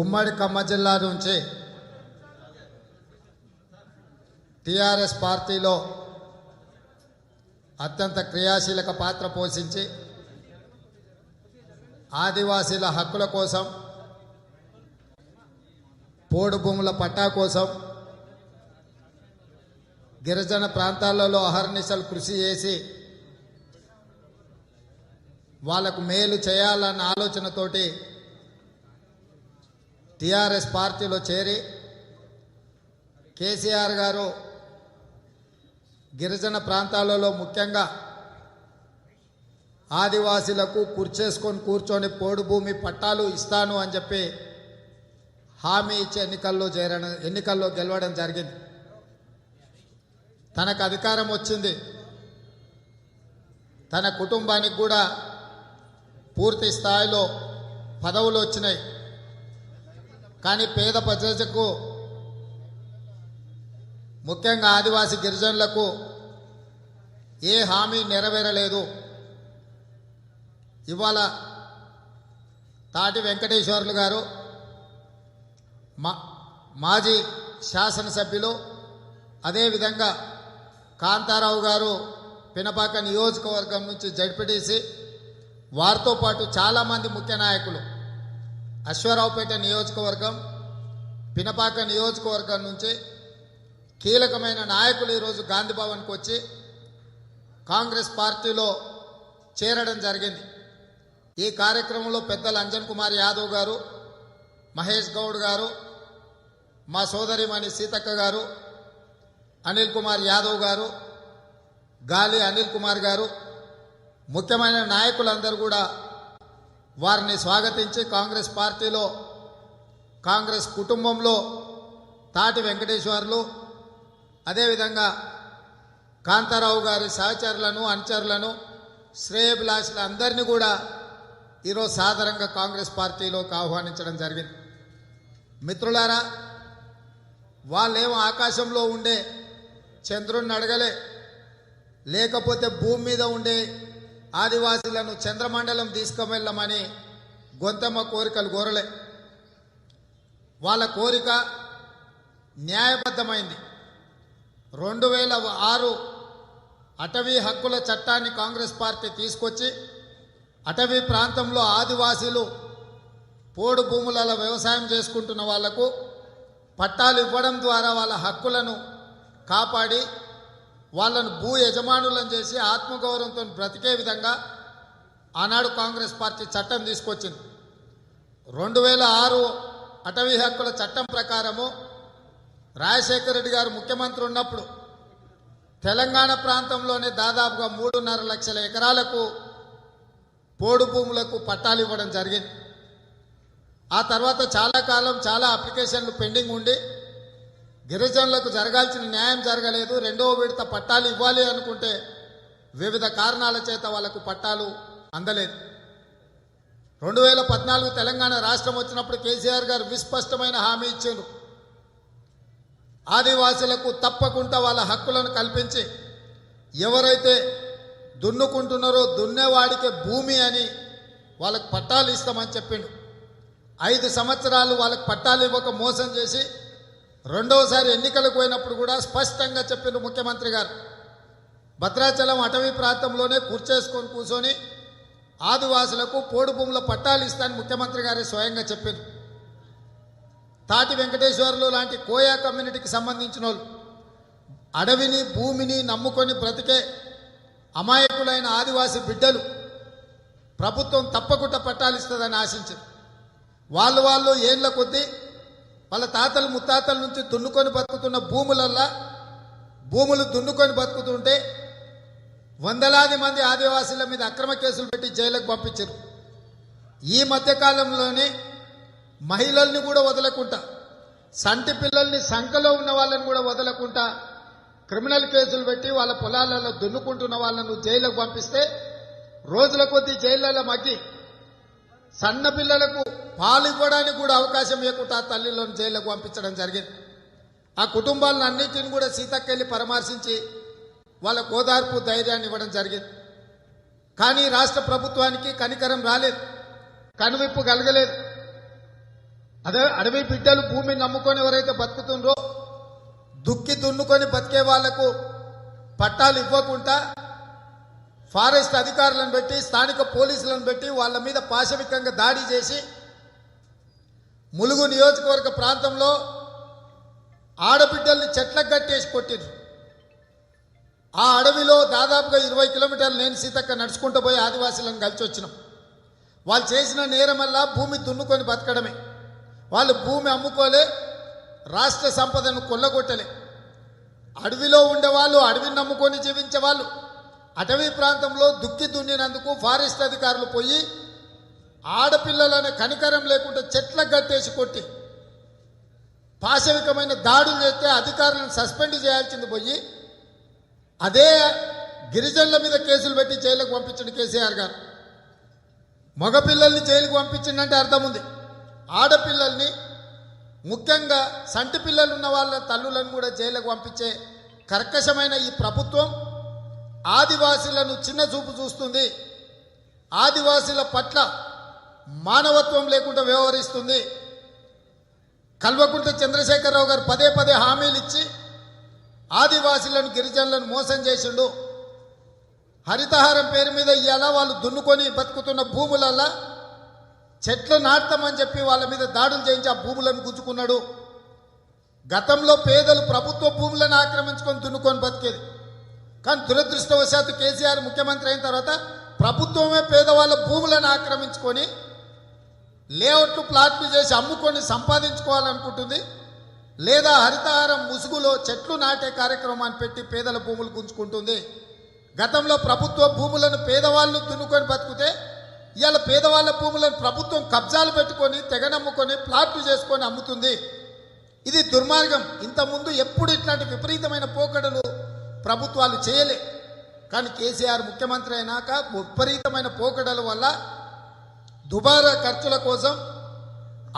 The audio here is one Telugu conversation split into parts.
ఉమ్మడి ఖమ్మం జిల్లా నుంచి టిఆర్ఎస్ పార్టీలో అత్యంత క్రియాశీలక పాత్ర పోషించి ఆదివాసీల హక్కుల కోసం, పోడు భూముల పట్టా కోసం, గిరిజన ప్రాంతాలలో అహర్నిశలు కృషి చేసి వాళ్లకు మేలు చేయాలన్న ఆలోచనతోటి టిఆర్ఎస్ పార్టీలో చేరి కేసీఆర్ గారు గిరిజన ప్రాంతాలలో ముఖ్యంగా ఆదివాసీలకు కుర్చేసుకొని కూర్చొని పోడు భూమి పట్టాలు ఇస్తాను అని చెప్పి హామీ ఇచ్చి ఎన్నికల్లో గెలవడం జరిగింది. తనకు అధికారం వచ్చింది, తన కుటుంబానికి కూడా పూర్తి స్థాయిలో పదవులు వచ్చినాయి. కానీ పేద ప్రజలకు, ముఖ్యంగా ఆదివాసీ గిరిజనులకు ఏ హామీ నెరవేరలేదు. ఇవాళ తాటి వెంకటేశ్వర్లు గారు మాజీ శాసనసభ్యులు, అదేవిధంగా కాంతారావు గారు పినపాక నియోజకవర్గం నుంచి జడ్పీటీసీ, వారితో పాటు చాలామంది ముఖ్య నాయకులు అశ్వారావుపేట నియోజకవర్గం, పినపాక నియోజకవర్గం నుంచి కీలకమైన నాయకులు ఈరోజు గాంధీ భవన్కి వచ్చి కాంగ్రెస్ పార్టీలో చేరడం జరిగింది. ఈ కార్యక్రమంలో పెద్దలు అంజన్ కుమార్ యాదవ్ గారు, మహేష్ గౌడ్ గారు, మా సోదరిమణి సీతక్క గారు, అనిల్ కుమార్ యాదవ్ గారు, గాలి అనిల్ కుమార్ గారు, ముఖ్యమైన నాయకులందరూ కూడా వారిని స్వాగతించి కాంగ్రెస్ పార్టీలో, కాంగ్రెస్ కుటుంబంలో తాటి వెంకటేశ్వర్లు, అదేవిధంగా కాంతారావు గారి సహచరులను, అనుచరులను, శ్రేయభిలాషులు అందరినీ కూడా ఈరోజు సాధారణంగా కాంగ్రెస్ పార్టీలోకి ఆహ్వానించడం జరిగింది. మిత్రులారా, వాళ్ళేమో ఆకాశంలో ఉండే చంద్రుడిని అడగలే, లేకపోతే భూమి మీద ఉండే ఆదివాసీలను చంద్రమండలం తీసుకువెళ్ళమని గొంతమ్మ కోరికలు కోరలే. వాళ్ళ కోరిక న్యాయబద్ధమైంది. 2006 అటవీ హక్కుల చట్టాన్ని కాంగ్రెస్ పార్టీ తీసుకొచ్చి అటవీ ప్రాంతంలో ఆదివాసీలు పోడు భూములలో వ్యవసాయం చేసుకుంటున్న వాళ్లకు పట్టాలు ఇవ్వడం ద్వారా వాళ్ళ హక్కులను కాపాడి వాళ్ళను భూ యజమానులను చేసి ఆత్మగౌరవంతో బ్రతికే విధంగా ఆనాడు కాంగ్రెస్ పార్టీ చట్టం తీసుకొచ్చింది. 2006 అటవీ హక్కుల చట్టం ప్రకారము రాజశేఖర రెడ్డి గారు ముఖ్యమంత్రి ఉన్నప్పుడు తెలంగాణ ప్రాంతంలోనే దాదాపుగా 3.5 లక్షల ఎకరాలకు పోడు భూములకు పట్టాలు ఇవ్వడం జరిగింది. ఆ తర్వాత చాలా కాలం చాలా అప్లికేషన్లు పెండింగ్ ఉండి గిరిజనులకు జరగాల్సిన న్యాయం జరగలేదు. 2వ విడత పట్టాలు ఇవ్వాలి అనుకుంటే వివిధ కారణాల చేత వాళ్లకు పట్టాలు అందలేదు. 2014 తెలంగాణ రాష్ట్రం వచ్చినప్పుడు కేసీఆర్ గారు విస్పష్టమైన హామీ ఇచ్చారు. ఆదివాసులకు తప్పకుండా వాళ్ళ హక్కులను కల్పించి ఎవరైతే దున్నుకుంటున్నారో దున్నేవాడికే భూమి అని వాళ్ళకు పట్టాలు ఇస్తామని చెప్పిండు. 5 సంవత్సరాలు వాళ్ళకు పట్టాలు ఇవ్వక మోసం చేసి రెండవసారి ఎన్నికలకు పోయినప్పుడు కూడా స్పష్టంగా చెప్పిండు ముఖ్యమంత్రి గారు, భద్రాచలం అటవీ ప్రాంతంలోనే కూర్చేసుకొని కూర్చొని ఆదివాసులకు పోడు భూముల పట్టాలు ఇస్తానని ముఖ్యమంత్రి గారే స్వయంగా చెప్పిండు. తాటి వెంకటేశ్వర్లు లాంటి కోయా కమ్యూనిటీకి సంబంధించిన వాళ్ళు అడవిని భూమిని నమ్ముకొని బ్రతికే అమాయకులైన ఆదివాసీ బిడ్డలు ప్రభుత్వం తప్పకుండా పట్టాలు ఇస్తుందని ఆశించారు. వాళ్ళు ఏళ్ల కొద్దీ వాళ్ళ తాతలు ముత్తాతల నుంచి దున్నుకొని బతుకుతున్న భూములు దున్నుకొని బతుకుతుంటే వందలాది మంది ఆదివాసీల మీద అక్రమ కేసులు పెట్టి జైలుకు పంపించారు. ఈ మధ్యకాలంలోనే మహిళల్ని కూడా వదలకుండా, సంటి పిల్లల్ని సంఖలో ఉన్న వాళ్ళని కూడా వదలకుండా క్రిమినల్ కేసులు పెట్టి వాళ్ళ పొలాలలో దున్నుకుంటున్న వాళ్ళను జైలుకు పంపిస్తే రోజుల కొద్దీ జైళ్లలో మగ్గి సన్న పిల్లలకు పాలు ఇవ్వడానికి కూడా అవకాశం ఇవ్వకుండా తల్లిలను జైలుకు పంపించడం జరిగింది. ఆ కుటుంబాలను అన్నింటిని కూడా సీతక్కెళ్ళి పరామర్శించి వాళ్ళ ఓదార్పు ధైర్యాన్ని ఇవ్వడం జరిగింది. కానీ రాష్ట్ర ప్రభుత్వానికి కనికరం రాలేదు, కనువిప్పు కలగలేదు. అదే అడవి బిడ్డలు భూమిని నమ్ముకొని ఎవరైతే బతుకుతుండ్రో దుక్కి దున్నుకొని బతికే వాళ్లకు పట్టాలు ఇవ్వకుండా ఫారెస్ట్ అధికారులను పెట్టి స్థానిక పోలీసులను పెట్టి వాళ్ళ మీద పాశవికంగా దాడి చేసి ములుగు నియోజకవర్గ ప్రాంతంలో ఆడబిడ్డల్ని చెట్లకు కట్టేసి కొట్టిండ్రు. ఆ అడవిలో దాదాపుగా 20 కిలోమీటర్లు నేను సీతక్క నడుచుకుంటూ పోయి ఆదివాసులను కలిసి వచ్చినాం. వాళ్ళు చేసిన నేరమల్లా భూమి దున్నుకొని బతకడమే. వాళ్ళు భూమి అమ్ముకోలే, రాష్ట్ర సంపదను కొల్లగొట్టలే. అడవిలో ఉండేవాళ్ళు, అడవిని నమ్ముకొని జీవించే వాళ్ళు అటవీ ప్రాంతంలో దుక్కి దున్నినందుకు ఫారెస్ట్ అధికారులు పోయి ఆడపిల్లలనే కనికరం లేకుండా చెట్లకు కట్టేసి కొట్టి పాశవికమైన దాడులు చేస్తే అధికారులను సస్పెండ్ చేయాల్సింది పోయి అదే గిరిజనుల మీద కేసులు పెట్టి జైలుకు పంపించండి కేసీఆర్ గారు. మగపిల్లల్ని జైలుకు పంపించిందంటే అర్థం ఉంది. ఆడపిల్లల్ని, ముఖ్యంగా సంటి పిల్లలు ఉన్న వాళ్ళ తల్లులను కూడా జైలుకు పంపించే కర్కశమైన ఈ ప్రభుత్వం ఆదివాసీలను చిన్న చూపు చూస్తుంది. ఆదివాసీల పట్ల మానవత్వం లేకుండా వ్యవహరిస్తుంది. కల్వకుంట్ల చంద్రశేఖరరావు గారు పదే పదే హామీలు ఇచ్చి ఆదివాసీలను, గిరిజనులను మోసం చేసిండు. హరితహారం పేరు మీద ఇవాళ వాళ్ళు దున్నుకొని బతుకుతున్న భూములల్లా చెట్లు నాటుతామని చెప్పి వాళ్ళ మీద దాడులు చేయించి ఆ భూములను గుంజుకున్నాడు. గతంలో పేదలు ప్రభుత్వ భూములను ఆక్రమించుకొని దున్నుకొని బతికేది. కానీ దురదృష్టవశాత్తు కేసీఆర్ ముఖ్యమంత్రి అయిన తర్వాత ప్రభుత్వమే పేదవాళ్ళ భూములను ఆక్రమించుకొని లేఅవుట్లు, ప్లాట్లు చేసి అమ్ముకొని సంపాదించుకోవాలనుకుంటుంది. లేదా హరితహారం ముసుగులో చెట్లు నాటే కార్యక్రమాన్ని పెట్టి పేదల భూములు గుంజుకుంటుంది. గతంలో ప్రభుత్వ భూములను పేదవాళ్ళు దున్నుకొని బతుకుతే ఇవాళ పేదవాళ్ళ భూములను ప్రభుత్వం కబ్జాలు పెట్టుకొని తెగనమ్ముకొని ప్లాట్లు చేసుకొని అమ్ముతుంది. ఇది దుర్మార్గం. ఇంతకుముందు ఎప్పుడు ఇట్లాంటి విపరీతమైన పోకడలు ప్రభుత్వాలు చేయలే. కానీ కేసీఆర్ ముఖ్యమంత్రి అయినాక విపరీతమైన పోకడల వల్ల దుబారా ఖర్చుల కోసం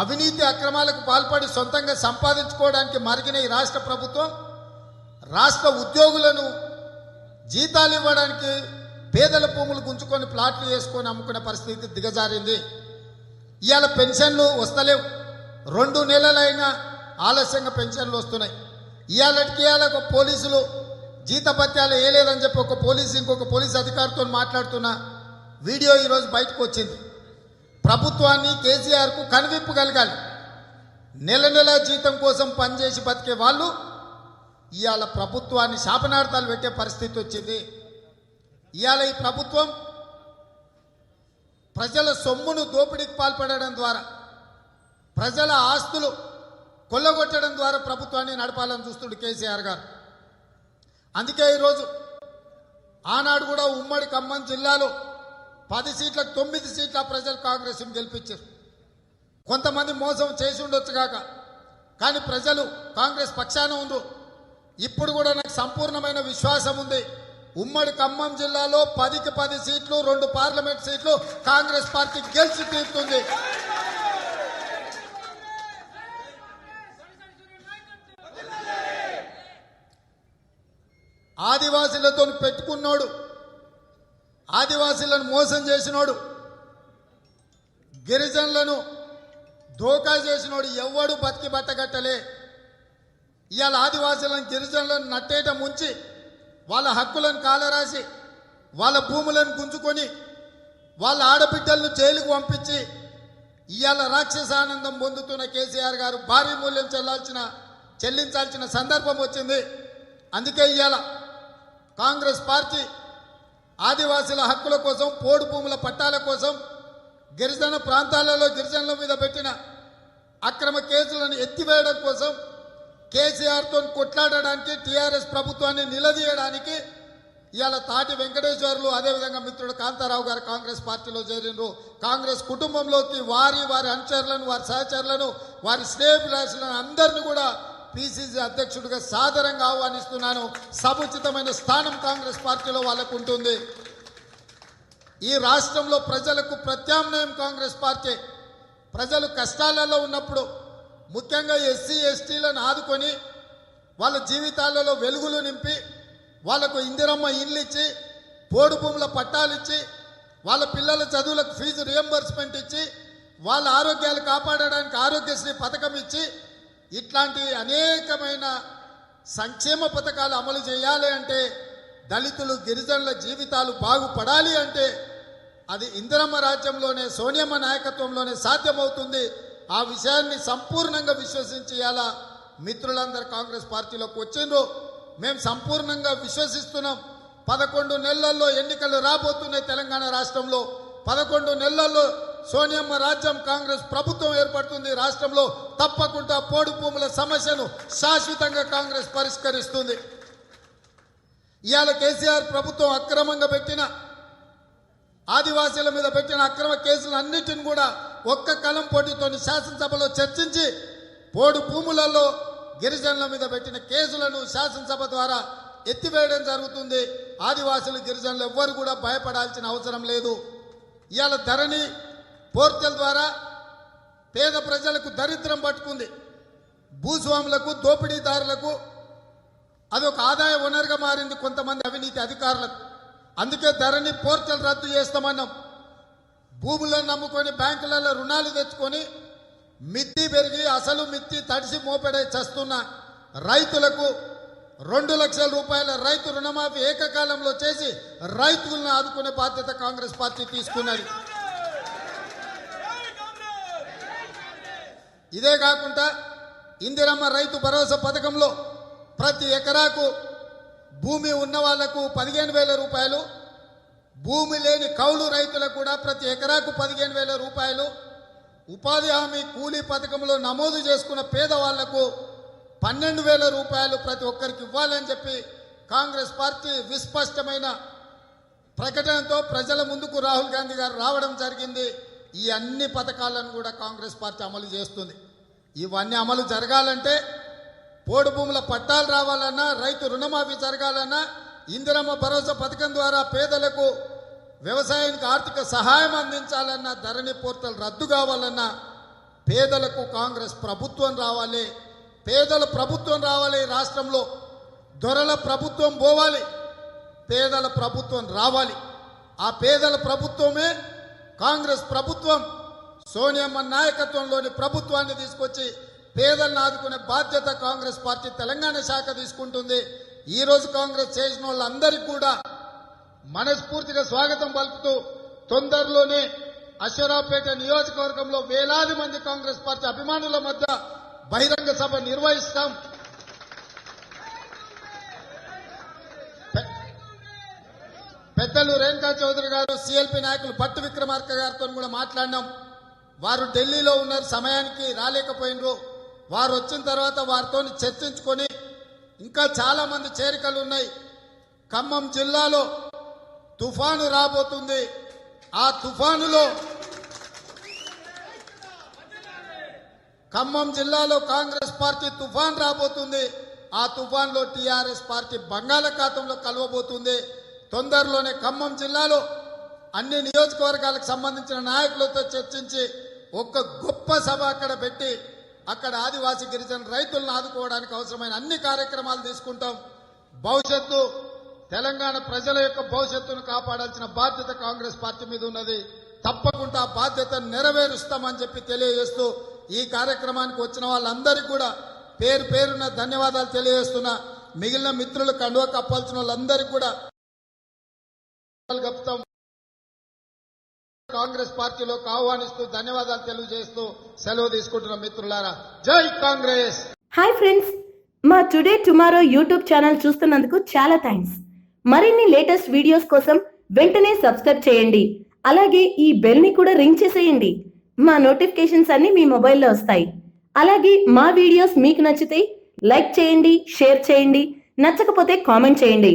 అవినీతి అక్రమాలకు పాల్పడి సొంతంగా సంపాదించుకోవడానికి మరిగిన ఈ రాష్ట్ర ప్రభుత్వం రాష్ట్ర ఉద్యోగులను జీతాలు ఇవ్వడానికి పేదల భూములు గుంజుకొని ప్లాట్లు వేసుకొని అమ్ముకునే పరిస్థితి దిగజారింది. ఇవాళ పెన్షన్లు వస్తలేవు. 2 నెలలైనా ఆలస్యంగా పెన్షన్లు వస్తున్నాయి. ఇవాళకి ఒక పోలీసులు జీతభత్యాలు వేయలేదని చెప్పి ఒక పోలీసు ఇంకొక పోలీసు అధికారితో మాట్లాడుతున్న వీడియో ఈరోజు బయటకు వచ్చింది. ప్రభుత్వాన్ని, కేసీఆర్కు కనువిప్పు కలగాలి. నెల నెల జీతం కోసం పనిచేసి బతికే వాళ్ళు ఇవాళ ప్రభుత్వాన్ని శాపనార్థాలు పెట్టే పరిస్థితి వచ్చింది. ఇవాళ ఈ ప్రభుత్వం ప్రజల సొమ్మును దోపిడీకి పాల్పడడం ద్వారా, ప్రజల ఆస్తులు కొల్లగొట్టడం ద్వారా ప్రభుత్వాన్ని నడపాలని చూస్తుడు కేసీఆర్ గారు. అందుకే ఈరోజు ఆనాడు కూడా ఉమ్మడి ఖమ్మం జిల్లాలో 10 సీట్లకు 9 సీట్ల ప్రజలు కాంగ్రెస్ను గెలిపించారు. కొంతమంది మోసం చేసి ఉండొచ్చు కాక, కానీ ప్రజలు కాంగ్రెస్ పక్షాన ఉండ్రు. ఇప్పుడు కూడా నాకు సంపూర్ణమైన విశ్వాసం ఉంది. ఉమ్మడి ఖమ్మం జిల్లాలో 10కి 10 సీట్లు, 2 పార్లమెంట్ సీట్లు కాంగ్రెస్ పార్టీ గెలిచి తీరుతుంది. ఆదివాసీలతో పెట్టుకున్నోడు, ఆదివాసీలను మోసం చేసినోడు, గిరిజనులను ధోకా చేసినోడు ఎవ్వడు బతికి బట్టగట్టలే. ఇవాళ ఆదివాసీలను, గిరిజనులను నట్టేట ముంచి వాళ్ళ హక్కులను కాలరాసి వాళ్ళ భూములను గుంజుకొని వాళ్ళ ఆడబిడ్డలను జైలుకు పంపించి ఇవాళ రాక్షసానందం పొందుతున్న కేసీఆర్ గారు భారీ మూల్యం చెల్లించాల్సిన సందర్భం వచ్చింది. అందుకే ఇవాళ కాంగ్రెస్ పార్టీ ఆదివాసీల హక్కుల కోసం, పోడు భూముల పట్టాల కోసం, గిరిజన ప్రాంతాలలో గిరిజనుల మీద పెట్టిన అక్రమ కేసులను ఎత్తివేయడం కోసం, కేసీఆర్తో కొట్లాడడానికి, టీఆర్ఎస్ ప్రభుత్వాన్ని నిలదీయడానికి ఇవాళ తాటి వెంకటేశ్వర్లు, అదేవిధంగా మిత్రుడు కాంతారావు గారు కాంగ్రెస్ పార్టీలో చేరినరు. కాంగ్రెస్ కుటుంబంలోకి వారి అనుచరులను, వారి సహచరులను, వారి శ్రేయభిలాషులను అందరినీ కూడా పిసిసి అధ్యక్షుడిగా సాదరంగా ఆహ్వానిస్తున్నాను. సముచితమైన స్థానం కాంగ్రెస్ పార్టీలో వాళ్ళకు ఉంటుంది. ఈ రాష్ట్రంలో ప్రజలకు ప్రత్యామ్నాయం కాంగ్రెస్ పార్టీ. ప్రజలు కష్టాలలో ఉన్నప్పుడు ముఖ్యంగా ఎస్సీ ఎస్టీలను ఆదుకొని వాళ్ళ జీవితాలలో వెలుగులు నింపి వాళ్ళకు ఇందిరమ్మ ఇల్లు ఇచ్చి, పోడు భూముల పట్టాలు ఇచ్చి, వాళ్ళ పిల్లల చదువులకు ఫీజు రియంబర్స్మెంట్ ఇచ్చి, వాళ్ళ ఆరోగ్యాలు కాపాడడానికి ఆరోగ్యశ్రీ పథకం ఇచ్చి ఇట్లాంటి అనేకమైన సంక్షేమ పథకాలు అమలు చేయాలి అంటే, దళితులు గిరిజనుల జీవితాలు బాగుపడాలి అంటే అది ఇందిరమ్మ రాజ్యంలోనే, సోనియమ్మ నాయకత్వంలోనే సాధ్యమవుతుంది. ఆ విషయాన్ని సంపూర్ణంగా విశ్వసించి ఇలా మిత్రులందరూ కాంగ్రెస్ పార్టీలోకి వచ్చిండ్రు. మేము సంపూర్ణంగా విశ్వసిస్తున్నాం. 11 నెలల్లో ఎన్నికలు రాబోతున్నాయి తెలంగాణ రాష్ట్రంలో. 11 నెలల్లో సోనియమ్మ రాజ్యం, కాంగ్రెస్ ప్రభుత్వం ఏర్పడుతుంది రాష్ట్రంలో. తప్పకుండా పోడు భూముల సమస్యను శాశ్వతంగా కాంగ్రెస్ పరిష్కరిస్తుంది. ఇవాళ కేసీఆర్ ప్రభుత్వం అక్రమంగా పెట్టిన, ఆదివాసీల మీద పెట్టిన అక్రమ కేసులన్నిటిని కూడా ఒక్క కలం పోటీతో శాసనసభలో చర్చించి, పోడు భూములలో గిరిజనుల మీద పెట్టిన కేసులను శాసనసభ ద్వారా ఎత్తివేయడం జరుగుతుంది. ఆదివాసులు, గిరిజనులు ఎవ్వరు కూడా భయపడాల్సిన అవసరం లేదు. ఇవాళ ధరణి పోర్టల్ ద్వారా పేద ప్రజలకు దరిద్రం పట్టుకుంది. భూస్వాములకు, దోపిడీదారులకు అదొక ఆదాయ వనరుగా మారింది కొంతమంది అవినీతి అధికారులకు. అందుకే ధరణి పోర్టల్ రద్దు చేస్తామన్నాం. భూములను నమ్ముకొని బ్యాంకులలో రుణాలు తెచ్చుకొని మిత్తి పెరిగి అసలు మిత్తి తడిసి మోపెడే చస్తున్న రైతులకు 2 లక్షల రూపాయల రైతు రుణమాఫీ ఏకకాలంలో చేసి రైతులను ఆదుకునే బాధ్యత కాంగ్రెస్ పార్టీ తీసుకున్నది. ఇదే కాకుండా ఇందిరమ్మ రైతు భరోసా పథకంలో ప్రతి ఎకరాకు భూమి ఉన్న వాళ్లకు 15,000 రూపాయలు, భూమి లేని కౌలు రైతులకు కూడా ప్రతి ఎకరాకు 15,000 రూపాయలు, ఉపాధి హామీ కూలీ పథకంలో నమోదు చేసుకున్న పేదవాళ్లకు 12,000 రూపాయలు ప్రతి ఒక్కరికి ఇవ్వాలని చెప్పి కాంగ్రెస్ పార్టీ విస్పష్టమైన ప్రకటనతో ప్రజల ముందుకు రాహుల్ గాంధీ గారు రావడం జరిగింది. ఈ అన్ని పథకాలను కూడా కాంగ్రెస్ పార్టీ అమలు చేస్తుంది. ఇవన్నీ అమలు జరగాలంటే, పోడు భూముల పట్టాలు రావాలన్నా, రైతు రుణమాఫీ జరగాలన్నా, ఇందిరమ్మ భరోసా పథకం ద్వారా పేదలకు వ్యవసాయానికి ఆర్థిక సహాయం అందించాలన్నా, ధరణి పోర్టల్ రద్దు కావాలన్నా పేదలకు కాంగ్రెస్ ప్రభుత్వం రావాలి. పేదల ప్రభుత్వం రావాలి. రాష్ట్రంలో దొరల ప్రభుత్వం పోవాలి, పేదల ప్రభుత్వం రావాలి. ఆ పేదల ప్రభుత్వమే కాంగ్రెస్ ప్రభుత్వం. సోనియమ్మ నాయకత్వంలోని ప్రభుత్వాన్ని తీసుకొచ్చి పేదలను ఆదుకునే బాధ్యత కాంగ్రెస్ పార్టీ తెలంగాణ శాఖ తీసుకుంటుంది. ఈరోజు కాంగ్రెస్ చేసిన వాళ్ళందరికీ కూడా మనస్ఫూర్తిగా స్వాగతం పలుకుతూ, తొందరలోనే అశ్వరావుపేట నియోజకవర్గంలో వేలాది మంది కాంగ్రెస్ పార్టీ అభిమానుల మధ్య బహిరంగ సభ నిర్వహిస్తాం. పెద్దలు రేణుకా చౌదరి గారు, సిఎల్పి నాయకులు భట్టి విక్రమార్క గారితో కూడా మాట్లాడినాం. వారు ఢిల్లీలో ఉన్నారు, సమయానికి రాలేకపోయినరు. వారు వచ్చిన తర్వాత వారితో చర్చించుకొని ఇంకా చాలా మంది చేరికలు ఉన్నాయి. ఖమ్మం జిల్లాలో తుఫాను రాబోతుంది. ఆ తుఫానులో ఖమ్మం జిల్లాలో కాంగ్రెస్ పార్టీ తుఫాన్ రాబోతుంది. ఆ తుఫాన్లో టీఆర్ఎస్ పార్టీ బంగాళాఖాతంలో కలవబోతుంది. తొందరలోనే ఖమ్మం జిల్లాలో అన్ని నియోజకవర్గాలకు సంబంధించిన నాయకులతో చర్చించి ఒక గొప్ప సభ అక్కడ పెట్టి అక్కడ ఆదివాసీ గిరిజన రైతులను ఆదుకోవడానికి అవసరమైన అన్ని కార్యక్రమాలు తీసుకుంటాం. భవిష్యత్తు, తెలంగాణ ప్రజల యొక్క భవిష్యత్తును కాపాడాల్సిన బాధ్యత కాంగ్రెస్ పార్టీ మీద ఉన్నది. తప్పకుండా ఆ బాధ్యతను నెరవేరుస్తామని చెప్పి తెలియజేస్తూ, ఈ కార్యక్రమానికి వచ్చిన వాళ్ళందరికీ కూడా పేరు పేరున ధన్యవాదాలు తెలియజేస్తున్నా. మిగిలిన మిత్రులు కండువ కప్పాల్సిన వాళ్ళందరికీ కూడా గప్తాం కాంగ్రెస్ పార్టీలోకి ఆహ్వానిస్తూ ధన్యవాదాలు తెలియజేస్తూ సెలవు తీసుకుంటున్న మిత్రులారా, జై కాంగ్రెస్. హాయ్ ఫ్రెండ్స్, మా టుడే టుమారో యూట్యూబ్ ఛానల్ చూస్తున్నందుకు చాలా థ్యాంక్స్. మరిన్ని లేటెస్ట్ వీడియోస్ కోసం వెంటనే సబ్స్క్రైబ్ చేయండి. అలాగే ఈ బెల్ ని కూడా రింగ్ చేసేయండి. మా నోటిఫికేషన్స్ అన్ని మీ మొబైల్లో వస్తాయి. అలాగే మా వీడియోస్ మీకు నచ్చితే లైక్ చేయండి, షేర్ చేయండి, నచ్చకపోతే కామెంట్ చేయండి.